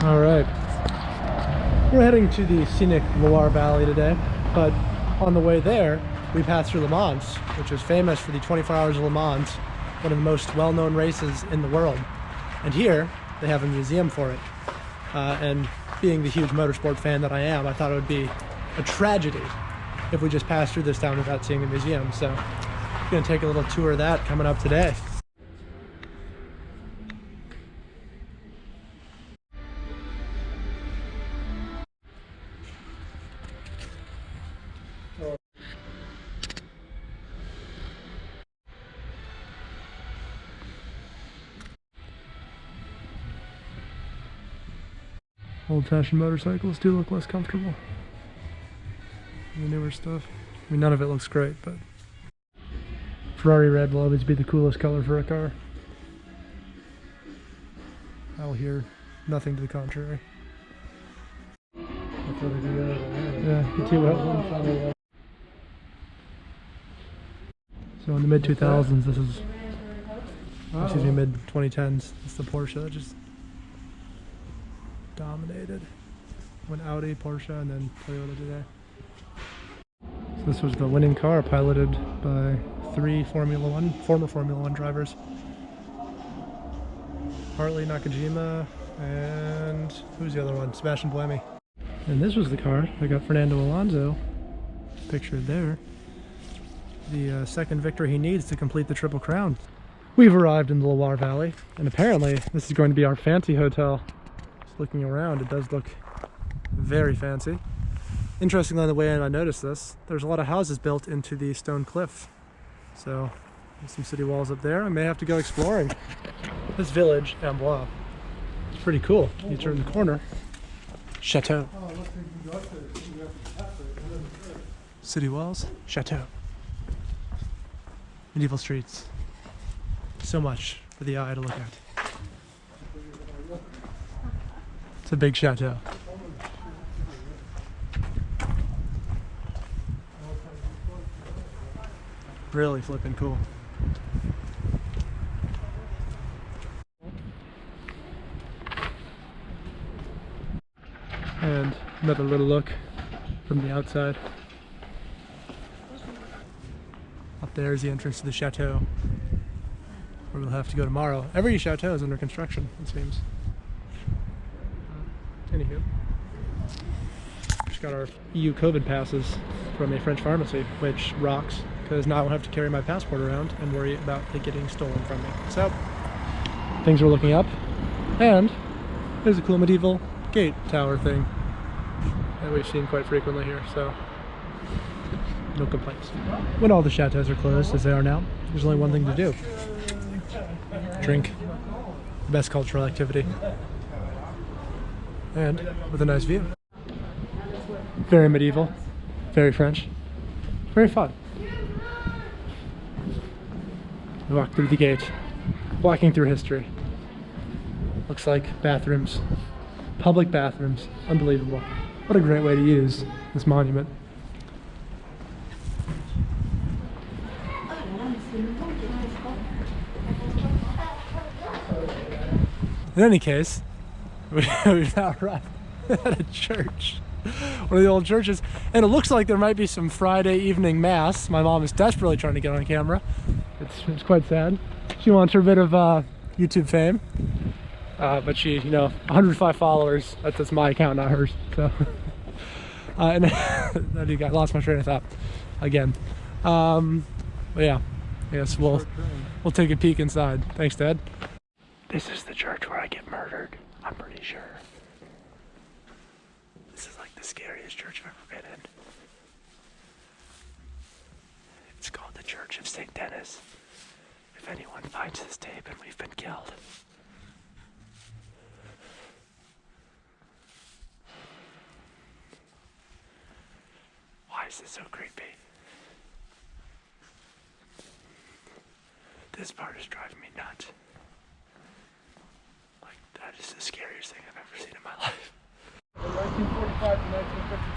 All right, we're heading to the scenic Loire Valley today, but on the way there we passed through Le Mans, which is famous for the 24 Hours of Le Mans, one of the most well-known races in the world. And here they have a museum for it, and being the huge motorsport fan that I am, I thought it would be a tragedy if we just passed through this town without seeing the museum. So I'm gonna take a little tour of that coming up today. Old-fashioned motorcycles do look less comfortable than the newer stuff. I mean, none of it looks great, but Ferrari red will always be the coolest color for a car. I'll hear nothing to the contrary. Yeah, the two wet. So in the mid-2000s, this is, excuse me, mid-2010s, it's the Porsche that just dominated. Went Audi, Porsche, and then Toyota today. So this was the winning car, piloted by 3 former Formula 1 drivers. Hartley, Nakajima, and who's the other one? Sebastian Buemi. And this was the car that got Fernando Alonso pictured there. The second victory he needs to complete the Triple Crown. We've arrived in the Loire Valley, and apparently this is going to be our fancy hotel. Just looking around, it does look very fancy. Interestingly, on the way in I noticed this, there's a lot of houses built into the stone cliff. So there's some city walls up there. I may have to go exploring this village, Amboise. It's pretty cool. You turn the corner, Chateau. City walls, Chateau. Medieval streets. So much for the eye to look at. It's a big chateau. Really flipping cool. And another little look from the outside. Up there is the entrance to the chateau, where we'll have to go tomorrow. Every chateau is under construction, it seems. Anywho, just got our EU COVID passes from a French pharmacy, which rocks, because now I won't have to carry my passport around and worry about it getting stolen from me. So, things are looking up, and there's a cool medieval gate tower thing that we've seen quite frequently here, so no complaints. When all the chateaus are closed, as they are now, there's only one thing to do. Drink. The best cultural activity. And with a nice view. Very medieval, very French, very fun. We walk through the gate, walking through history. Looks like bathrooms, public bathrooms, unbelievable. What a great way to use this monument. In any case, we've now arrived at a church, one of the old churches, and it looks like there might be some Friday evening mass. My mom is desperately trying to get on camera. It's quite sad. She wants her bit of YouTube fame, but she, 105 followers. That's my account, not hers. So, and I lost my train of thought again. But yeah, I guess we'll take a peek inside. Thanks, Dad. This is the church where I get murdered, I'm pretty sure. This is like the scariest church I've ever been in. It's called the Church of St. Denis. If anyone finds this tape and we've been killed. Why is this so creepy? This part is driving me nuts. That is the scariest thing I've ever seen in my life. 1945 to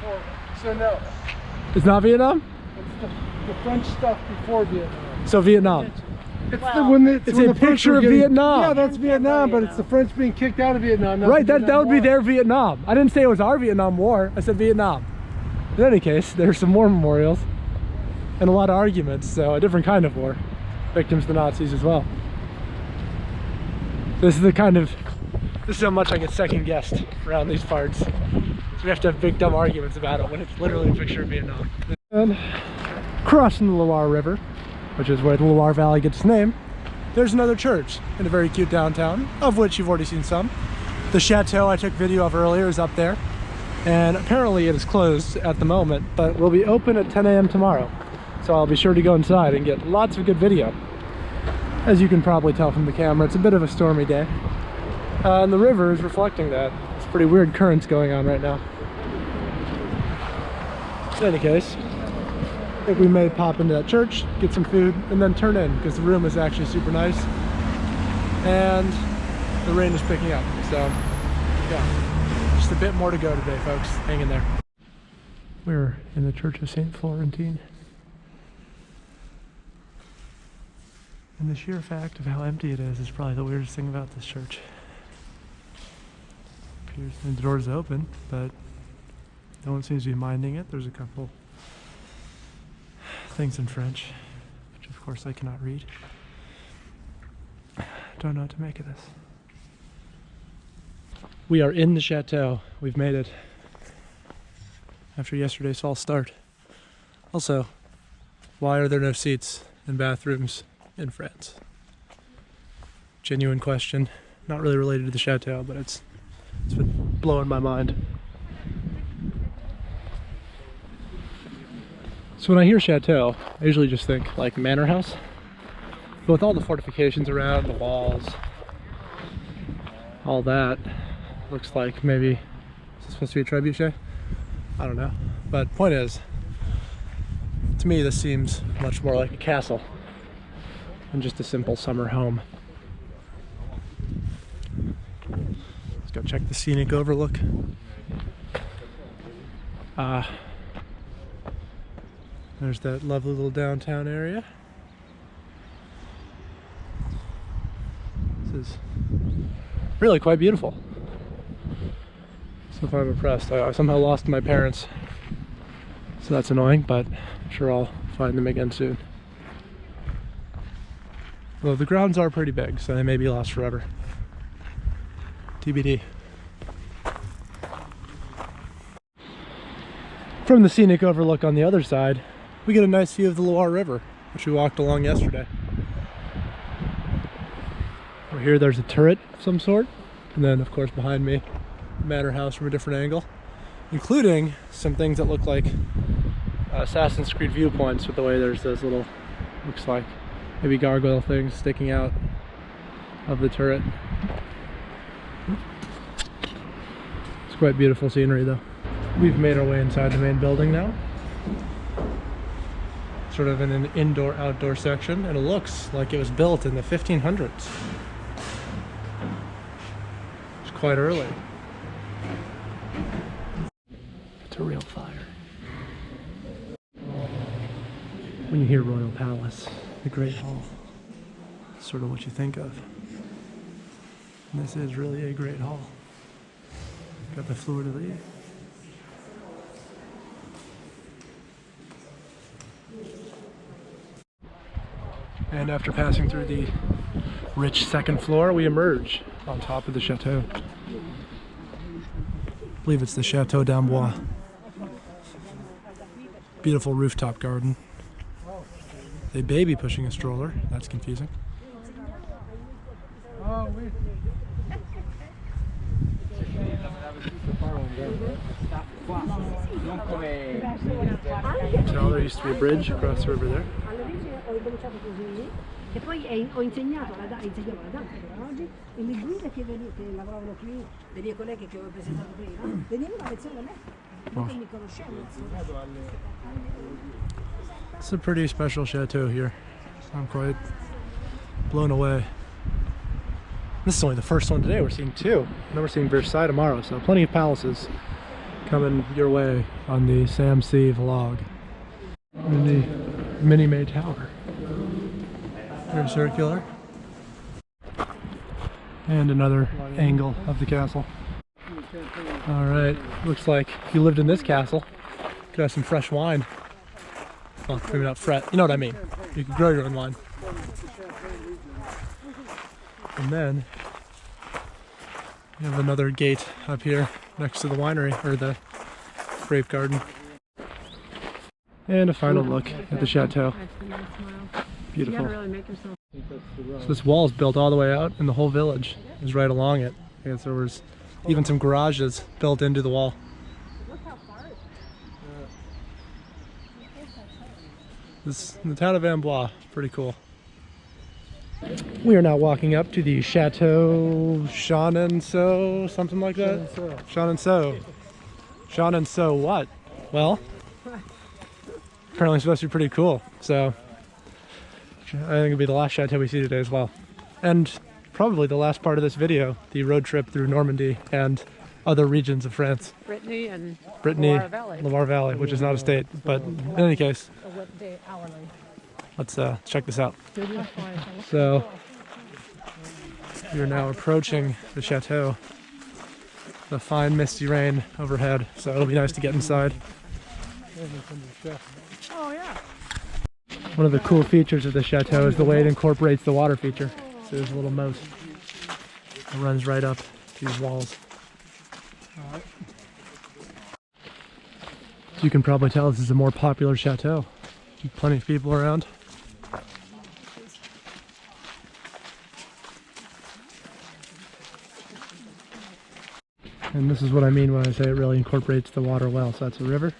1954. So no. It's not Vietnam? It's the French stuff before Vietnam. So Vietnam. It's Well, when It's when a the French picture were of getting- Vietnam. Yeah, that's Vietnam, but it's the French being kicked out of Vietnam. not Right, the that would be Vietnam their Vietnam. I didn't say it was our Vietnam War. I said Vietnam. In any case, there's some more memorials and a lot of arguments. So a different kind of war. Victims to the Nazis as well. This is how much I get second guessed around these parts. So we have to have big dumb arguments about it when it's literally a picture of Vietnam. And crossing the Loire River, which is where the Loire Valley gets its name, there's another church in a very cute downtown, of which you've already seen some. The chateau I took video of earlier is up there, and apparently it is closed at the moment, but will be open at 10 a.m. tomorrow. So I'll be sure to go inside and get lots of good video. As you can probably tell from the camera, it's a bit of a stormy day. And the river is reflecting that. It's pretty weird currents going on right now. In any case, I think we may pop into that church, get some food, and then turn in, because the room is actually super nice. And the rain is picking up, so yeah. Just a bit more to go today, folks. Hang in there. We're in the Church of St. Florentine. And the sheer fact of how empty it is probably the weirdest thing about this church. The door's open, but no one seems to be minding it. There's a couple things in French, which of course I cannot read. Don't know what to make of this. We are in the chateau. We've made it after yesterday's false start. Also, why are there no seats and bathrooms in France? Genuine question. Not really related to the chateau, but it's been blowing my mind. So when I hear chateau, I usually just think like manor house. But with all the fortifications around, the walls, all that, looks like maybe, is this supposed to be a trebuchet? I don't know. But point is, to me this seems much more like a castle than just a simple summer home. Let's go check the scenic overlook. There's that lovely little downtown area. This is really quite beautiful. So far I'm impressed. I somehow lost my parents, so that's annoying, but I'm sure I'll find them again soon. Well, the grounds are pretty big, so they may be lost forever. TBD. From the scenic overlook on the other side, we get a nice view of the Loire River, which we walked along yesterday. Over here there's a turret of some sort, and then of course behind me, the manor house from a different angle, including some things that look like Assassin's Creed viewpoints, with the way there's those little, looks like maybe gargoyle things sticking out of the turret. It's quite beautiful scenery though. We've made our way inside the main building now. Sort of in an indoor-outdoor section, and it looks like it was built in the 1500s. It's quite early. It's a real fire. When you hear Royal Palace, the Great Hall, it's sort of what you think of. And this is really a great hall. Got the fleur de lis. And after passing through the rich second floor, we emerge on top of the chateau. I believe it's the Chateau dAmour. Beautiful rooftop garden. A baby pushing a stroller. That's confusing. So there used to be a bridge across the river there. E poi ho insegnato la danza per oggi e le guide che lavoravano qui, le mie colleghe che ho presentato prima, venivano a lezione da me, perché mi conoscevano. It's a pretty special chateau here. I'm quite blown away. This is only the first one today. We're seeing two. And then we're seeing Versailles tomorrow, so plenty of palaces coming your way on the Sam C vlog. And the Mini May Tower. Very circular. And another angle of the castle. Alright, looks like if you lived in this castle, you could have some fresh wine. Well, maybe not fresh, you know what I mean. You could grow your own wine. And then you have another gate up here next to the winery, or the grape garden. And a final look at the chateau. Beautiful. So this wall is built all the way out, and the whole village is right along it. I guess there was even some garages built into the wall. This the town of Amboise, pretty cool. We are now walking up to the Chteau Shannon, something like that. Shannon what? Well, apparently it's supposed to be pretty cool. So I think it'll be the last chateau we see today as well, and probably the last part of this video, the road trip through Normandy and other regions of France. Brittany, Loire Valley, which is not a state, but in any case, let's check this out. So we are now approaching the chateau. The fine misty rain overhead, so it'll be nice to get inside. Oh yeah. One of the cool features of the chateau is the way it incorporates the water feature. So there's a little moat that runs right up to these walls. So you can probably tell this is a more popular chateau. Plenty of people around. And this is what I mean when I say it really incorporates the water well. So that's a river.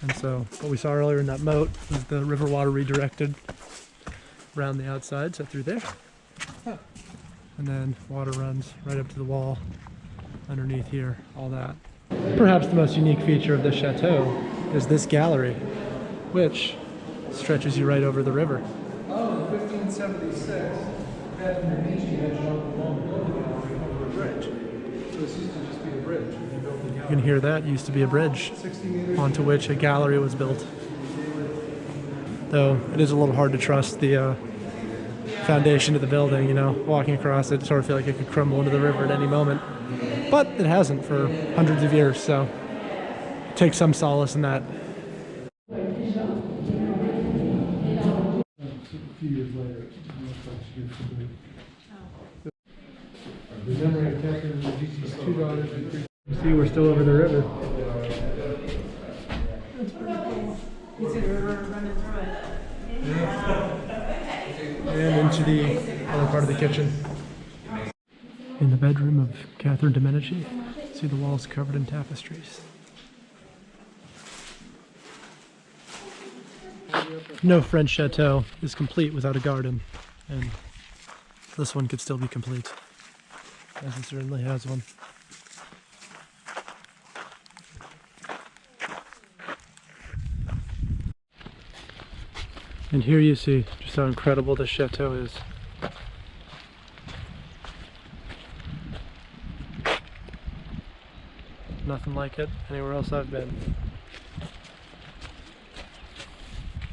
And so what we saw earlier in that moat was the river water redirected around the outside, so through there. And then water runs right up to the wall, underneath here, all that. Perhaps the most unique feature of this chateau is this gallery, which stretches you right over the river. Oh, in 1576, Catherine de Medici had Jean build a gallery over a bridge. So this used to just be a bridge. You can hear that used to be a bridge onto which a gallery was built. Though it is a little hard to trust the foundation of the building, you know, walking across it, sort of feel like it could crumble into the river at any moment. But it hasn't for hundreds of years, so take some solace in that. A few years later, the memory of Catherine de Medici's two daughters and three. You see, we're still over the river. You see the river running through it. And into the other part of the kitchen. In the bedroom of Catherine de Medici, see the walls covered in tapestries. No French chateau is complete without a garden, and this one could still be complete, as it certainly has one. And here you see just how incredible this chateau is. Nothing like it anywhere else I've been.